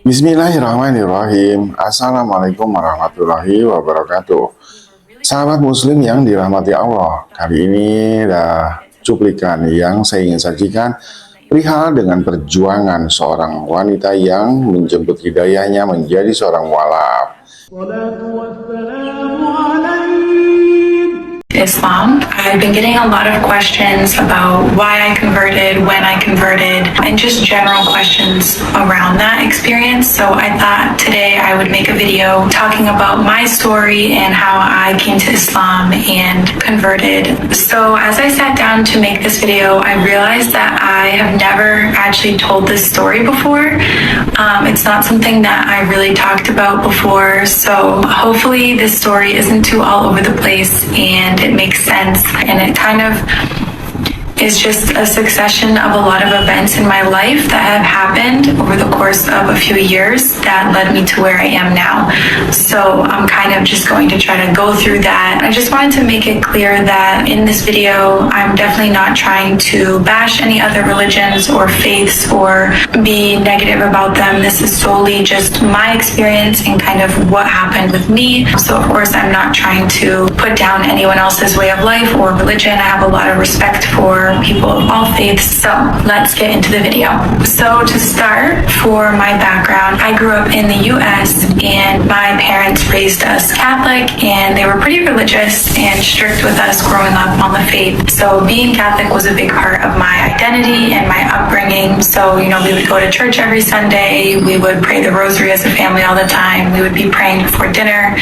Bismillahirrahmanirrahim. Assalamualaikum warahmatullahi wabarakatuh. Sahabat muslim yang dirahmati Allah, kali ini ada cuplikan yang saya ingin sajikan perihal dengan perjuangan seorang wanita yang menjemput hidayahnya menjadi seorang mualaf. Islam. I've been getting a lot of questions about why I converted, when I converted, and just general questions around that experience. So I thought today I would make a video talking about my story and how I came to Islam and converted. So as I sat down to make this video, I realized that I have never actually told this story before. It's not something that I really talked about before. So hopefully this story isn't too all over the place and it makes sense, and it kind of is just a succession of a lot of events in my life that have happened over the course of a few years that led me to where I am now. So I'm kind of just going to try to go through that. I just wanted to make it clear that in this video, I'm definitely not trying to bash any other religions or faiths or be negative about them. This is solely just my experience and kind of what happened with me. So of course, I'm not trying to put down anyone else's way of life or religion. I have a lot of respect for people of all faiths. So let's get into the video. So to start, for my background, I grew up in the US and my parents raised us Catholic, and they were pretty religious and strict with us growing up on the faith. So being Catholic was a big part of my identity and my upbringing. So, you know, we would go to church every Sunday. We would pray the rosary as a family all the time. We would be praying before dinner,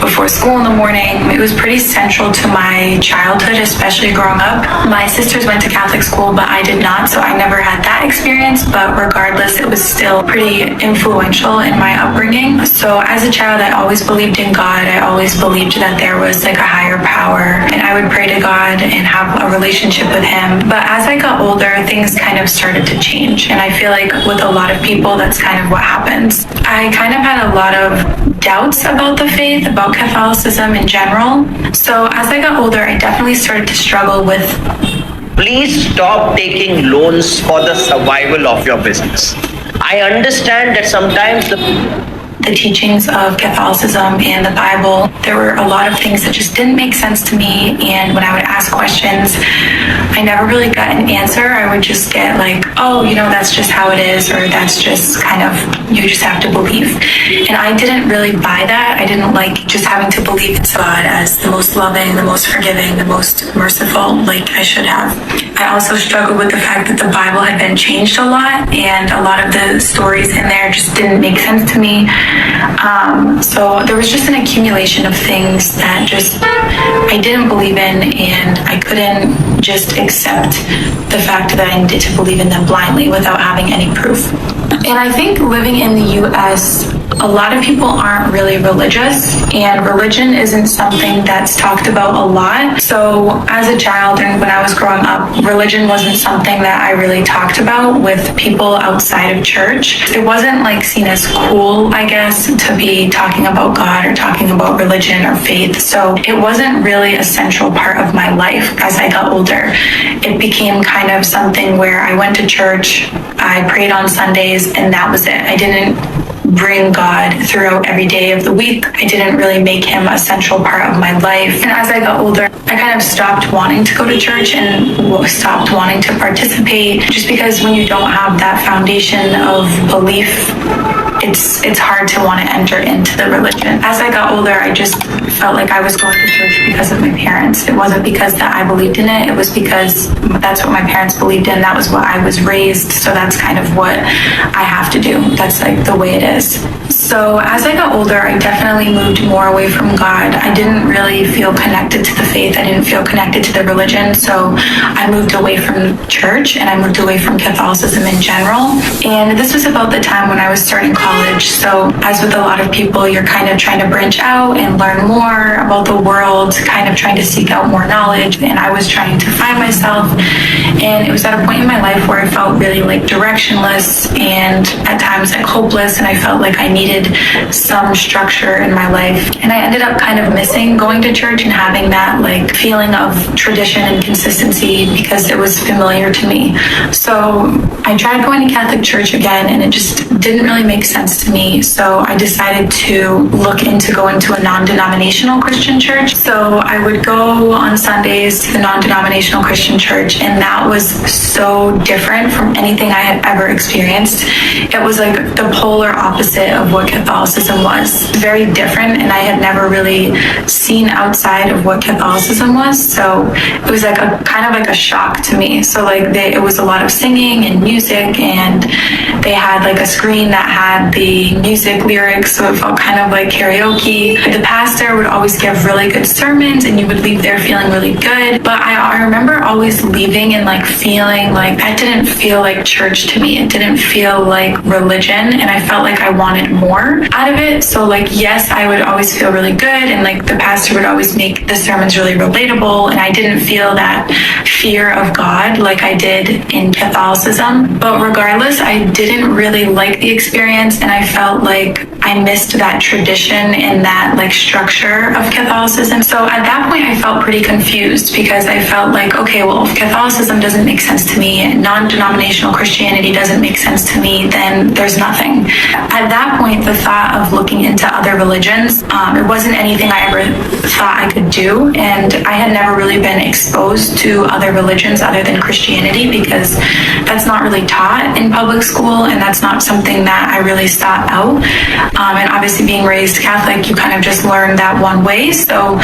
before school in the morning. It was pretty central to my childhood, especially growing up. My sisters went to Catholic school, but I did not, so I never had that experience. But regardless, it was still pretty influential in my upbringing. So as a child, I always believed in God. I always believed that there was like a higher power, and I would pray to God and have a relationship with Him. But as I got older, things kind of started to change, and I feel like with a lot of people, that's kind of what happens. I kind of had a lot of doubts about the faith, about Catholicism in general. So as I got older, I definitely started to struggle with. Please stop taking loans for the survival of your business. I understand that sometimes the teachings of Catholicism and the Bible, there were a lot of things that just didn't make sense to me, and when I would ask questions, I never really got an answer. I would just get like, oh, you know, that's just how it is, or that's just kind of, you just have to believe. And I didn't really buy that. I didn't like just having to believe in God as the most loving, the most forgiving, the most merciful, like I should have. I also struggled with the fact that the Bible had been changed a lot, and a lot of the stories in there just didn't make sense to me. So there was just an accumulation of things that just I didn't believe in, and I couldn't just accept the fact that I needed to believe in them blindly without having any proof. And I think living in the US, a lot of people aren't really religious, and religion isn't something that's talked about a lot. So as a child and when I was growing up, religion wasn't something that I really talked about with people outside of church. It wasn't like seen as cool, I guess, to be talking about God or talking about religion or faith. So it wasn't really a central part of my life as I got older. It became kind of something where I went to church, I prayed on Sundays, and that was it. I didn't bring God throughout every day of the week. I didn't really make Him a central part of my life. And as I got older, I kind of stopped wanting to go to church and stopped wanting to participate, just because when you don't have that foundation of belief, it's hard to want to enter into the religion. As I got older, I just felt like I was going to church because of my parents. It wasn't because that I believed in it. It was because that's what my parents believed in. That was what I was raised. So that's kind of what I have to do. That's like the way it is. So as I got older, I definitely moved more away from God. I didn't really feel connected to the faith. I didn't feel connected to the religion. So I moved away from church, and I moved away from Catholicism in general. And this was about the time when I was starting college. So as with a lot of people, you're kind of trying to branch out and learn more about the world, kind of trying to seek out more knowledge. And I was trying to find myself. And it was at a point in my life where I felt really like directionless and at times like hopeless. And I felt like I needed some structure in my life. And I ended up kind of missing going to church and having that like feeling of tradition and consistency because it was familiar to me. So I tried going to Catholic church again, and it just didn't really make sense sense to me. So I decided to look into going to a non-denominational Christian church. So I would go on Sundays to the non-denominational Christian church, and that was so different from anything I had ever experienced. It was like the polar opposite of what Catholicism was. Very different, and I had never really seen outside of what Catholicism was. So it was like a kind of like a shock to me. So like it was a lot of singing and music, and they had like a screen that had the music lyrics, so it felt kind of like karaoke. The pastor would always give really good sermons, and you would leave there feeling really good. But I remember always leaving and like feeling like that didn't feel like church to me. It didn't feel like religion, and I felt like I wanted more out of it. So like, yes, I would always feel really good, and like the pastor would always make the sermons really relatable, and I didn't feel that fear of God like I did in Catholicism. But regardless, I didn't really like the experience, and I felt like I missed that tradition and that like structure of Catholicism. So at that point, I felt pretty confused, because I felt like, okay, well, if Catholicism doesn't make sense to me and non-denominational Christianity doesn't make sense to me, then there's nothing. At that point, the thought of looking into other religions, it wasn't anything I ever thought I could do, and I had never really been exposed to other religions other than Christianity, because that's not really taught in public school, and that's not something that I really sought out. And obviously being raised Catholic, you kind of just learn that one way. So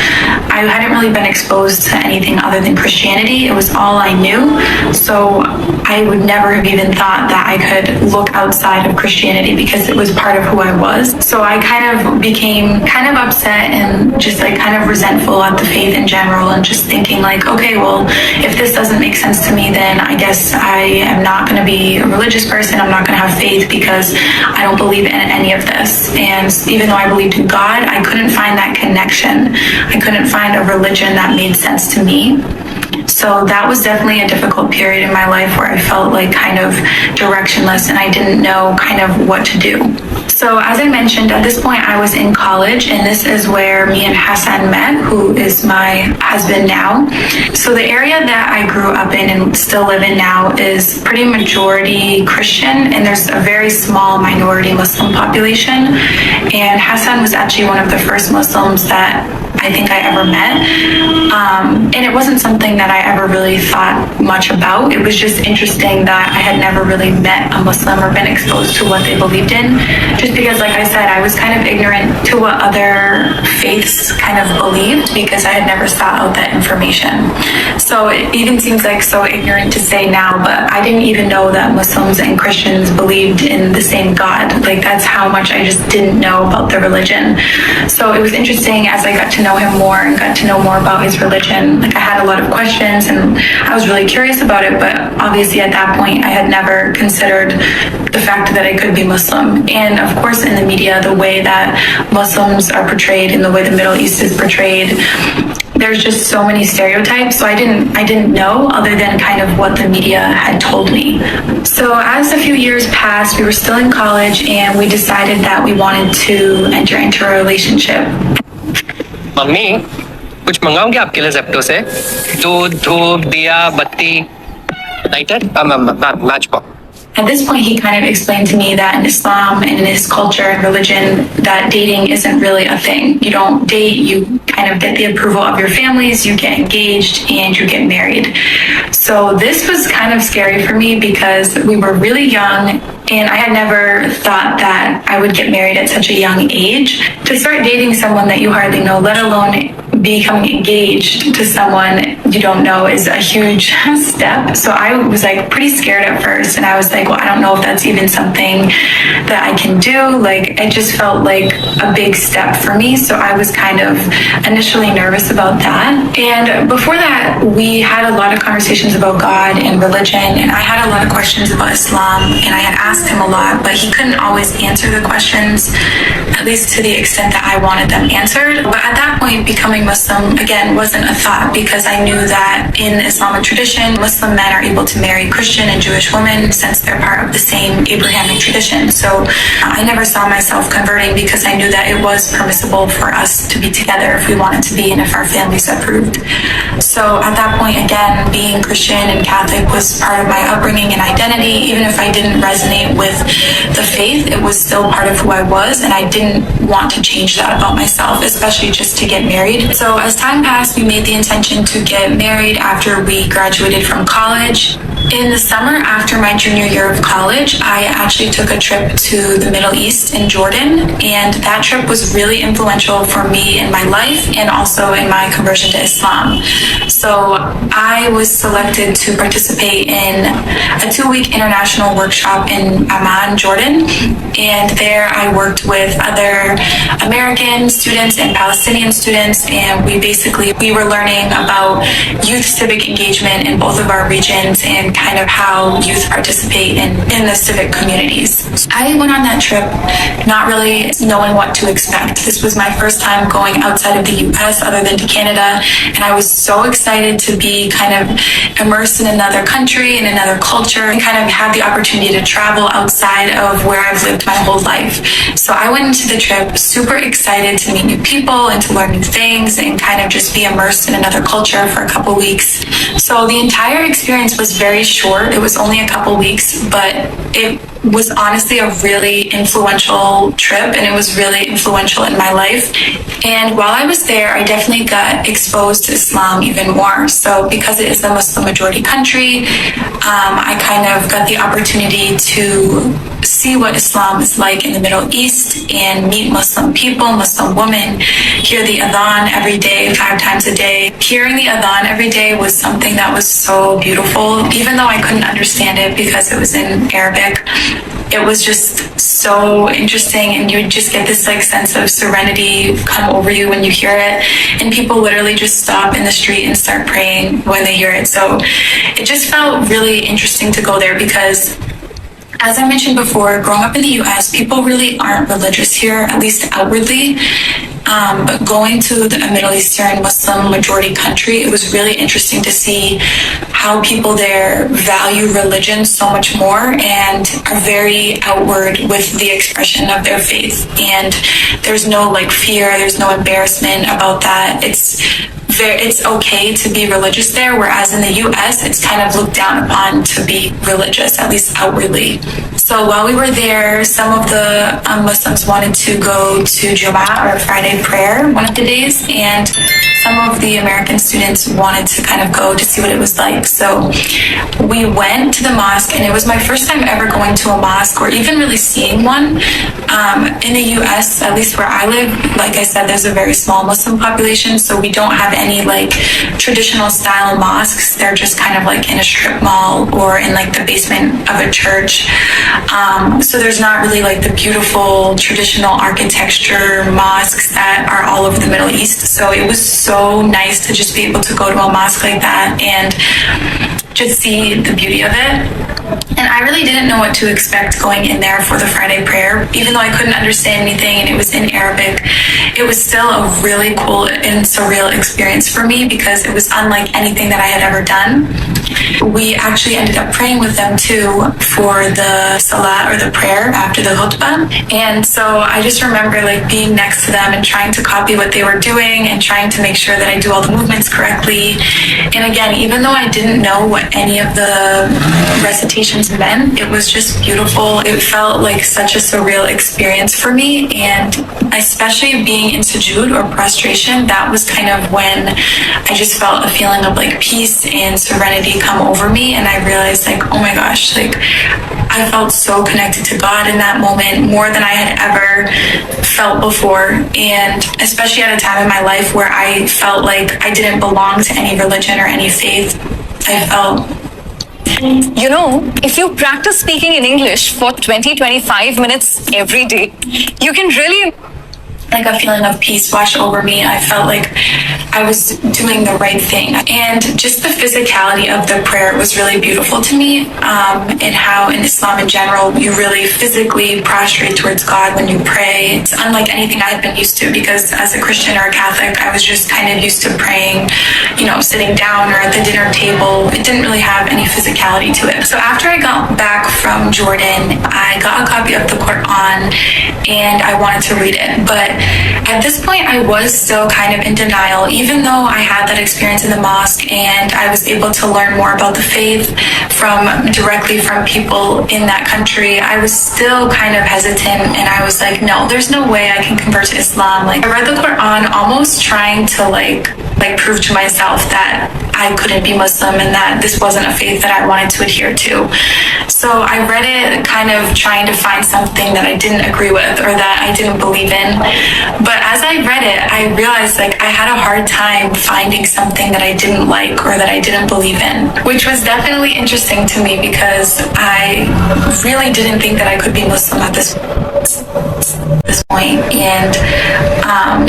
I hadn't really been exposed to anything other than Christianity. It was all I knew. So I would never have even thought that I could look outside of Christianity, because it was part of who I was. So I kind of became kind of upset and just like kind of resentful at the faith in general, and just thinking like, okay, well, if this doesn't make sense to me, then I guess I am not going to be a religious person. I'm not going to have faith, because I don't believe in any of this. And even though I believed in God, I couldn't find that connection. I couldn't find a religion that made sense to me. So that was definitely a difficult period in my life where I felt like kind of directionless, and I didn't know kind of what to do. So as I mentioned, at this point I was in college, and this is where me and Hassan met, who is my husband now. So the area that I grew up in and still live in now is pretty majority Christian, and there's a very small minority Muslim population. And Hassan was actually one of the first Muslims that I think I ever met. And it wasn't something that I ever really thought much about. It was just interesting that I had never really met a Muslim or been exposed to what they believed in. Just because, like I said, I was kind of ignorant to what other faiths kind of believed, because I had never sought out that information. So it even seems like so ignorant to say now, but I didn't even know that Muslims and Christians believed in the same God. Like, that's how much I just didn't know about the religion. So it was interesting as I got to know him more and got to know more about his religion. Like, I had a lot of questions and I was really curious about it, but obviously at that point I had never considered the fact that I could be Muslim. And of course in the media, the way that Muslims are portrayed and the way the Middle East is portrayed, there's just so many stereotypes. So I didn't know, other than kind of what the media had told me. So as a few years passed, we were still in college and we decided that we wanted to enter into a relationship. Mummy कुछ मंगाऊंगी आपके लिए Zepto से दूध धूप दिया बत्ती lighter match box. At this point, he kind of explained to me that in Islam and in his culture and religion, that dating isn't really a thing. You don't date, you kind of get the approval of your families, you get engaged, and you get married. So this was kind of scary for me because we were really young, and I had never thought that I would get married at such a young age. To start dating someone that you hardly know, let alone becoming engaged to someone you don't know, is a huge step. So I was like pretty scared at first, and I was like, well, I don't know if that's even something that I can do. Like, it just felt like a big step for me. So I was kind of initially nervous about that. And before that, we had a lot of conversations about God and religion, and I had a lot of questions about Islam, and I had asked him a lot, but he couldn't always answer the questions, at least to the extent that I wanted them answered. But at that point, becoming Muslim, again, wasn't a thought, because I knew that in Islamic tradition, Muslim men are able to marry Christian and Jewish women since they're part of the same Abrahamic tradition. So I never saw myself converting, because I knew that it was permissible for us to be together if we wanted to be and if our families approved. So at that point, again, being Christian and Catholic was part of my upbringing and identity, even if I didn't resonate journey with the faith. It was still part of who I was, and I didn't want to change that about myself, especially just to get married. So as time passed, we made the intention to get married after we graduated from college. In the summer after my junior year of college, I actually took a trip to the Middle East in Jordan, and that trip was really influential for me in my life and also in my conversion to Islam. So I was selected to participate in a 2-week international workshop in Amman, Jordan, and there I worked with other American students and Palestinian students, and we were learning about youth civic engagement in both of our regions and kind of how youth participate in the civic communities. I went on that trip not really knowing what to expect. This was my first time going outside of the US other than to Canada, and I was so excited to be kind of immersed in another country, in another culture, and kind of have the opportunity to travel outside of where I've lived my whole life. So I went into the trip super excited to meet new people and to learn new things and kind of just be immersed in another culture for a couple weeks. So the entire experience was very short. It was only a couple weeks, but it was honestly a really influential trip, and it was really influential in my life. And while I was there, I definitely got exposed to Islam even more. So because it is a Muslim majority country, I kind of got the opportunity to see what Islam is like in the Middle East and meet Muslim people, Muslim women, hear the adhan every day, 5 times a day. Hearing the adhan every day was something that was so beautiful, even though I couldn't understand it because it was in Arabic. It was just so interesting, and you would just get this like sense of serenity come over you when you hear it, and people literally just stop in the street and start praying when they hear it. So it just felt really interesting to go there because, as I mentioned before, growing up in the US, people really aren't religious here, at least outwardly. But going to a Middle Eastern Muslim majority country, it was really interesting to see how people there value religion so much more and are very outward with the expression of their faith. And there's no like fear, there's no embarrassment about that. It's okay to be religious there, whereas in the US, it's kind of looked down upon to be religious, at least outwardly. So while we were there, some of the Muslims wanted to go to Jummah, or Friday prayer, one of the days, and some of the American students wanted to kind of go to see what it was like. So we went to the mosque, and it was my first time ever going to a mosque or even really seeing one. In the US, at least where I live, like I said, there's a very small Muslim population, so we don't have any like traditional style mosques. They're just kind of like in a strip mall or in like the basement of a church. So there's not really like the beautiful traditional architecture mosques that are all over the Middle East. So it was so nice to just be able to go to a mosque like that and just see the beauty of it. And I really didn't know what to expect going in there for the Friday prayer. Even though I couldn't understand anything and it was in Arabic, it was still a really cool and surreal experience for me because it was unlike anything that I had ever done. We actually ended up praying with them too for the salat or the prayer after the khutbah. And so I just remember like being next to them and trying to copy what they were doing and trying to make sure that I do all the movements correctly. And again, even though I didn't know what any of the recitations meant, it was just beautiful. It felt like such a surreal experience for me, and especially being in sujood or prostration, that was kind of when I just felt a feeling of like peace and serenity come over me, and I realized like, oh my gosh, like I felt so connected to God in that moment, more than I had ever felt before. And especially at a time in my life where I felt like I didn't belong to any religion or any faith, I felt, you know, if you practice speaking in English for 20-25 minutes every day, you can really like a feeling of peace wash over me. I felt like I was doing the right thing. And just the physicality of the prayer was really beautiful to me, and how in Islam in general, you really physically prostrate towards God when you pray. It's unlike anything I had been used to, because as a Christian or a Catholic, I was just kind of used to praying, you know, sitting down or at the dinner table. It didn't really have any physicality to it. So after I got back from Jordan, I got a copy of the QUR'AN and I wanted to read it. But at this point, I was still kind of in denial, even though I had that experience in the mosque and I was able to learn more about the faith directly from people in that country. I was still kind of hesitant, and I was like, no, there's no way I can convert to Islam. Like, I read the Quran almost trying to like prove to myself that I couldn't be Muslim and that this wasn't a faith that I wanted to adhere to. So I read it kind of trying to find something that I didn't agree with or that I didn't believe in. But as I read it, I realized like I had a hard time finding something that I didn't like or that I didn't believe in, which was definitely interesting to me because I really didn't think that I could be Muslim at this point, and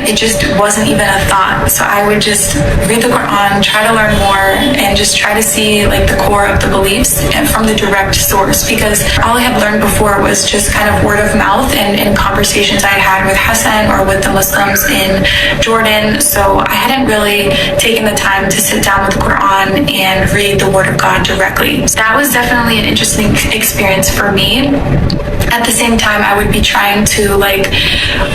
it just wasn't even a thought. So I would just read the Quran, try to learn more, and just try to see like the core of the beliefs and from the direct source, because all I had learned before was just kind of word of mouth and conversations I had with Hassan or with the Muslims in Jordan. So I hadn't really taken the time to sit down with the Quran and read the word of God directly. So that was definitely an interesting experience for me. At the same time, I would be trying to like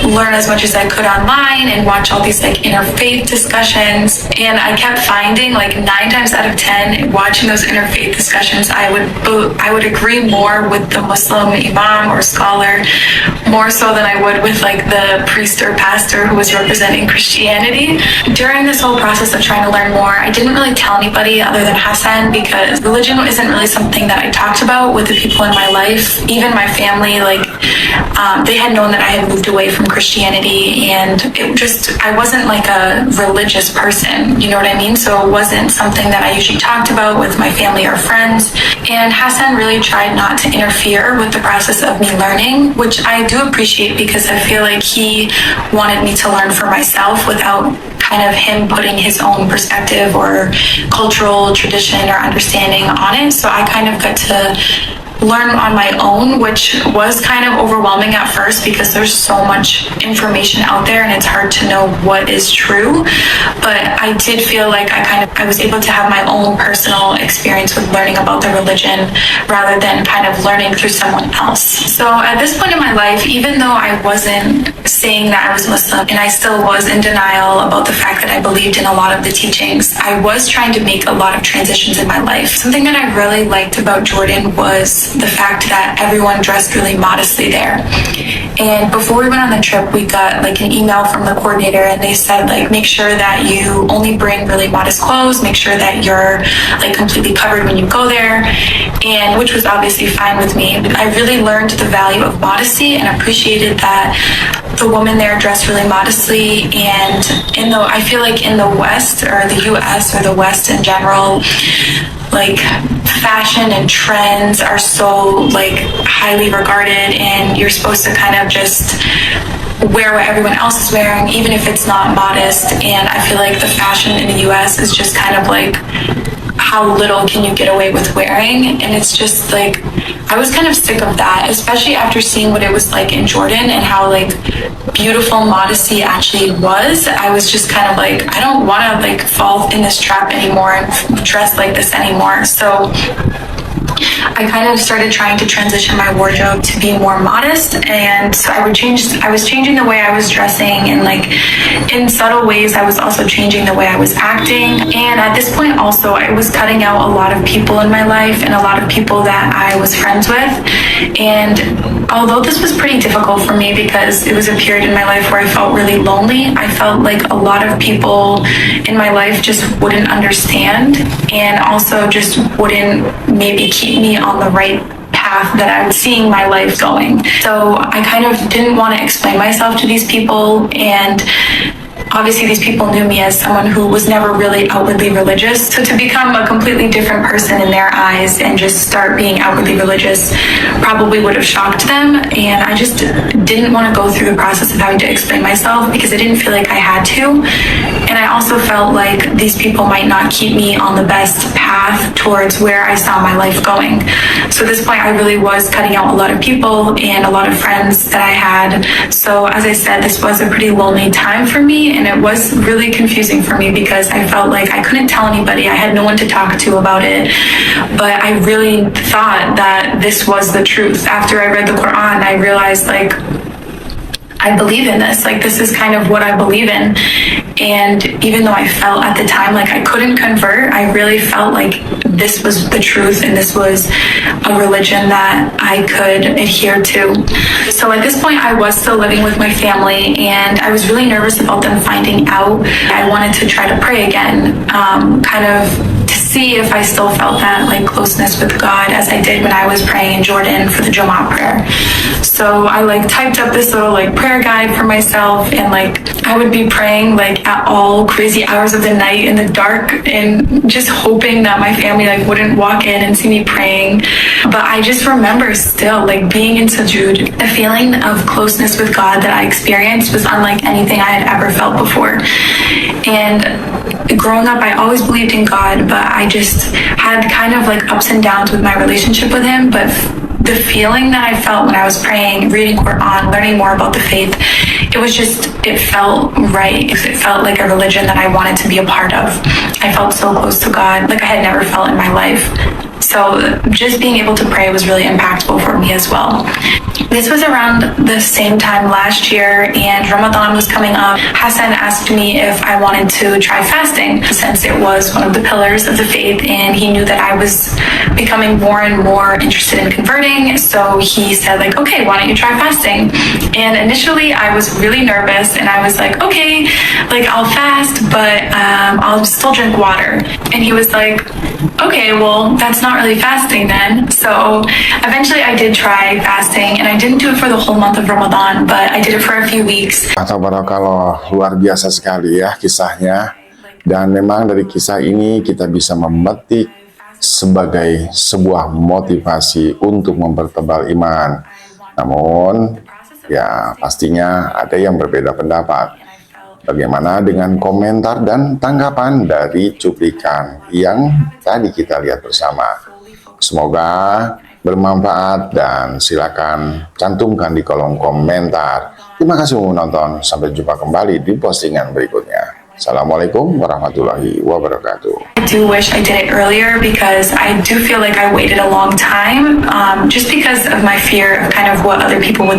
learn as much as I could online and watch all these like interfaith discussions. And I kept finding like 9 times out of 10, watching those interfaith discussions, I would agree more with the Muslim imam or scholar, more so than I would with like the priest or pastor who was representing Christianity. During this whole process of trying to learn more, I didn't really tell anybody other than Hassan, because religion isn't really something that I talked about with the people in my life. Even my family, like they had known that I had moved away from Christianity, and I wasn't like a religious person, you know what I mean? So it wasn't something that I usually talked about with my family or friends. And Hassan really tried not to interfere with the process of me learning, which I do appreciate, because I feel like he wanted me to learn for myself without kind of him putting his own perspective or cultural tradition or understanding on it. So I kind of got to learn on my own, which was kind of overwhelming at first because there's so much information out there and it's hard to know what is true. But I did feel like I was able to have my own personal experience with learning about the religion rather than kind of learning through someone else. So at this point in my life, even though I wasn't saying that I was Muslim and I still was in denial about the fact that I believed in a lot of the teachings, I was trying to make a lot of transitions in my life. Something that I really liked about Jordan was the fact that everyone dressed really modestly there. And before we went on the trip, we got like an email from the coordinator, and they said like, make sure that you only bring really modest clothes, make sure that you're like completely covered when you go there, and which was obviously fine with me. I really learned the value of modesty and appreciated that the woman there dressed really modestly. And I feel like in the West, or the US, or the West in general, like fashion and trends are so like highly regarded, and you're supposed to kind of just wear what everyone else is wearing, even if it's not modest. And I feel like the fashion in the US is just kind of like, how little can you get away with wearing? And it's just like, I was kind of sick of that, especially after seeing what it was like in Jordan and how like beautiful modesty actually was. I was just kind of like, I don't want to like fall in this trap anymore and dress like this anymore. So I kind of started trying to transition my wardrobe to be more modest, and so I was changing the way I was dressing, and like in subtle ways I was also changing the way I was acting. And at this point also, I was cutting out a lot of people in my life and a lot of people that I was friends with. And although this was pretty difficult for me because it was a period in my life where I felt really lonely, I felt like a lot of people in my life just wouldn't understand, and also just wouldn't maybe keep me on the right path that I was seeing my life going. So I kind of didn't want to explain myself to these people, and obviously these people knew me as someone who was never really outwardly religious. So to become a completely different person in their eyes and just start being outwardly religious probably would have shocked them. And I just didn't want to go through the process of having to explain myself because I didn't feel like I had to. And I also felt like these people might not keep me on the best path towards where I saw my life going. So at this point, I really was cutting out a lot of people and a lot of friends that I had. So as I said, this was a pretty lonely time for me, and it was really confusing for me because I felt like I couldn't tell anybody. I had no one to talk to about it, but I really thought that this was the truth. After I read the Quran, I realized like I believe in this. Like, this is kind of what I believe in. And even though I felt at the time like I couldn't convert, I really felt like this was the truth and this was a religion that I could adhere to. So at this point, I was still living with my family, and I was really nervous about them finding out. I wanted to try to pray again, kind of to see if I still felt that like closeness with God as I did when I was praying in Jordan for the Jummah prayer. So I like typed up this little like prayer guide for myself, and like I would be praying like at all crazy hours of the night in the dark, and just hoping that my family like wouldn't walk in and see me praying. But I just remember still like being in sujood, the feeling of closeness with God that I experienced was unlike anything I had ever felt before. And growing up, I always believed in God, but I just had kind of like ups and downs with my relationship with him. But the feeling that I felt when I was praying, reading Qur'an, learning more about the faith, it felt right. It felt like a religion that I wanted to be a part of. I felt so close to God, like I had never felt in my life. So just being able to pray was really impactful for me as well. This was around the same time last year, and Ramadan was coming up. Hassan asked me if I wanted to try fasting, since it was one of the pillars of the faith, and he knew that I was becoming more and more interested in converting. So he said like, okay, why don't you try fasting? And initially I was really nervous, and I was like, okay, like I'll fast, but I'll still drink water. And he was like, okay, well, that's not really fasting then. So eventually I did try fasting, and I didn't do it for the whole month of Ramadan, but I did it for a few weeks. Tabarakallah, luar biasa sekali ya kisahnya. Dan memang dari kisah ini kita bisa memetik sebagai sebuah motivasi untuk mempertebal iman. Namun, ya pastinya ada yang berbeda pendapat. Bagaimana dengan komentar dan tanggapan dari cuplikan yang tadi kita lihat bersama? Semoga bermanfaat, dan silakan cantumkan di kolom komentar. Terima kasih menonton. Sampai jumpa kembali di postingan berikutnya. Assalamualaikum warahmatullahi wabarakatuh. I do wish I did it earlier, because I do feel like I waited a long time, just because of my fear of kind of what other people would